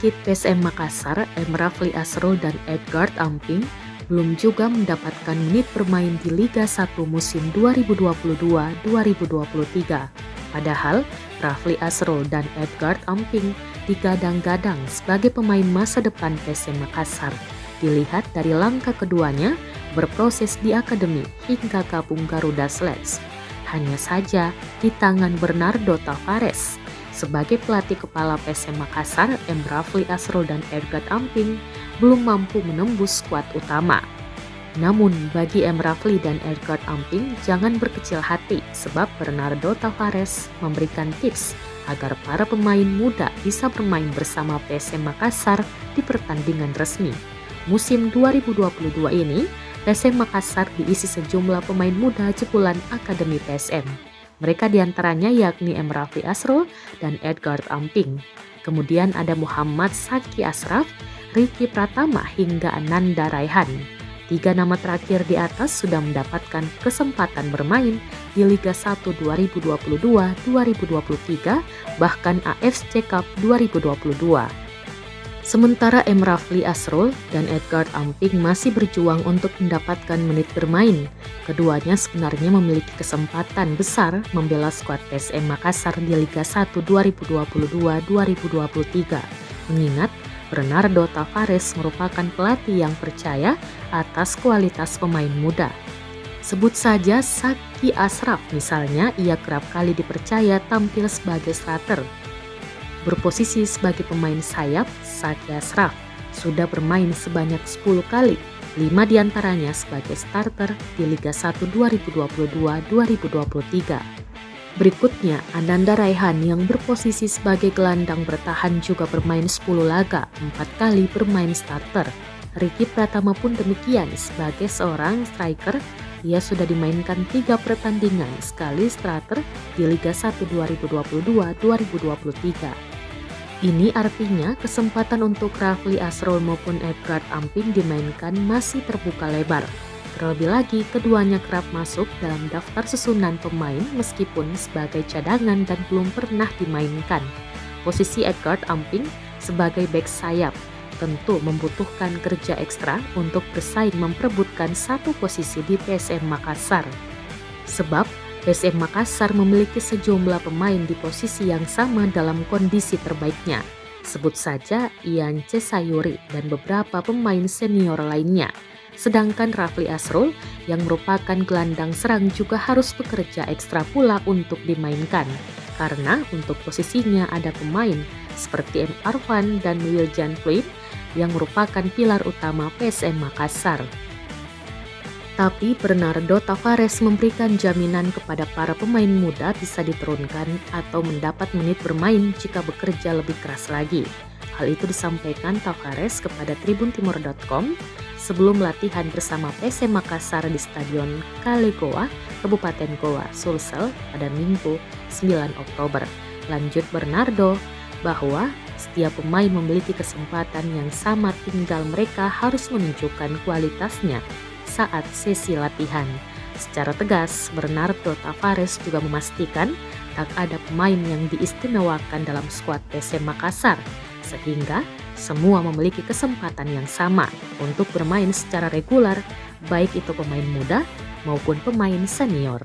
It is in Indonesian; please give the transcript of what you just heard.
bangkit PSM Makassar, M. Rafli Asrul dan Edgard Amping belum juga mendapatkan menit bermain di Liga 1 musim 2022-2023. Padahal Rafli Asrul dan Edgard Amping digadang-gadang sebagai pemain masa depan PSM Makassar. Dilihat dari langkah keduanya berproses di akademi hingga gabung Garuda Selets. Hanya saja di tangan Bernardo Tavares. Sebagai pelatih kepala PSM Makassar, M. Rafli Asrul dan Edgard Amping belum mampu menembus skuad utama. Namun bagi M. Rafli dan Edgard Amping jangan berkecil hati sebab Bernardo Tavares memberikan tips agar para pemain muda bisa bermain bersama PSM Makassar di pertandingan resmi. Musim 2022 ini, PSM Makassar diisi sejumlah pemain muda jebolan Akademi PSM. Mereka diantaranya yakni M. Rafli Asrul dan Edgard Amping. Kemudian ada Muhammad Saki Asraf, Ricky Pratama hingga Ananda Raihan. 3 nama terakhir di atas sudah mendapatkan kesempatan bermain di Liga 1 2022-2023 bahkan AFC Cup 2022. Sementara M. Rafli Asrul dan Edgard Amping masih berjuang untuk mendapatkan menit bermain. Keduanya sebenarnya memiliki kesempatan besar membela skuad PSM Makassar di Liga 1 2022-2023. Mengingat Bernardo Tavares merupakan pelatih yang percaya atas kualitas pemain muda. Sebut saja Saki Asraf misalnya, ia kerap kali dipercaya tampil sebagai starter. Berposisi sebagai pemain sayap, Saki Asraf sudah bermain sebanyak 10 kali, 5 diantaranya sebagai starter di Liga 1 2022-2023. Berikutnya, Ananda Raihan yang berposisi sebagai gelandang bertahan juga bermain 10 laga, 4 kali bermain starter. Ricky Pratama pun demikian sebagai seorang striker, ia sudah dimainkan 3 pertandingan sekali starter di Liga 1 2022-2023. Ini artinya kesempatan untuk Rafli Asrul maupun Edgard Amping dimainkan masih terbuka lebar. Terlebih lagi, keduanya kerap masuk dalam daftar susunan pemain meskipun sebagai cadangan dan belum pernah dimainkan. Posisi Edgard Amping sebagai bek sayap tentu membutuhkan kerja ekstra untuk bersaing memperebutkan satu posisi di PSM Makassar. Sebab PSM Makassar memiliki sejumlah pemain di posisi yang sama dalam kondisi terbaiknya. Sebut saja Ian Cesayuri dan beberapa pemain senior lainnya. Sedangkan Rafli Asrul yang merupakan gelandang serang juga harus bekerja ekstra pula untuk dimainkan. Karena untuk posisinya ada pemain seperti M. Arfan dan Wiljan Fluid yang merupakan pilar utama PSM Makassar. Tapi Bernardo Tavares memberikan jaminan kepada para pemain muda bisa diturunkan atau mendapat menit bermain jika bekerja lebih keras lagi. Hal itu disampaikan Tavares kepada tribuntimor.com sebelum latihan bersama PSM Makassar di Stadion Kalegoa, Kabupaten Goa, Sulsel pada Minggu 9 Oktober. Lanjut Bernardo bahwa setiap pemain memiliki kesempatan yang sama, tinggal mereka harus menunjukkan kualitasnya saat sesi latihan. Secara tegas, Bernardo Tavares juga memastikan tak ada pemain yang diistimewakan dalam skuad PSM Makassar, sehingga semua memiliki kesempatan yang sama untuk bermain secara reguler, baik itu pemain muda maupun pemain senior.